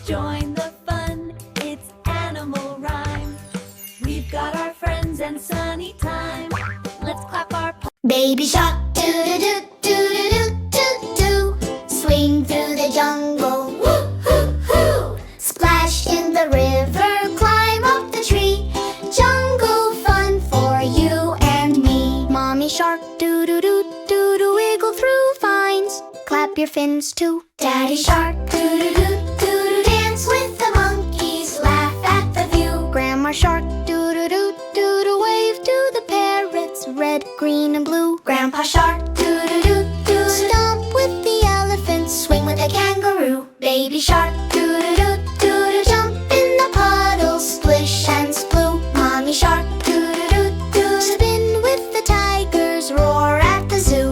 join the fun, it's animal rhyme. We've got our friends and sunny time. Let's clap our paws. Baby shark, doo-doo-doo, doo-doo-doo, doo-doo. Swing through the jungle, woo-hoo-hoo. Splash in the river, climb up the tree. Jungle fun for you and me. Mommy shark, doo-doo-doo, doo-doo, wiggle through vines. Clap your fins too. Daddy shark, doo-doo-doo, doo-doo, dance with the monkeys. Laugh at the view. Grandma shark, doo-doo-doo, doo-doo, wave to the parrots. Red, green, and blue. Grandpa shark, doo-doo-doo, doo-doo, stomp with the elephants. Swing with the kangaroo. Baby shark, doo-doo-doo, doo-doo, jump in the puddles. Splish and sploo. Mommy shark, doo-doo-doo, doo-doo, spin with the tigers. Roar at the zoo.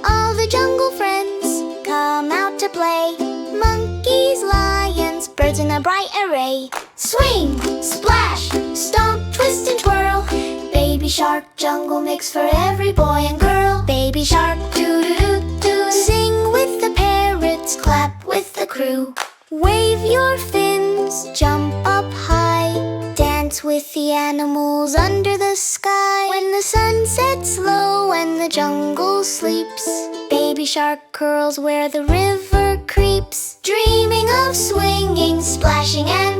All the jungle friends come out to play. Monkeys, lions, birds in a bright array. Swing, splash, stomp, twist and twirl. Baby shark, jungle mix for every boy and girl. Baby shark, doo-doo-doo-doo, sing with the parrots, clap with the crew. Wave your fins, jump up high, dance with the animals under the sky. When the sun sets low and the jungle sleeps, baby shark curls where the river creeps, dreaming of swinging, splashing and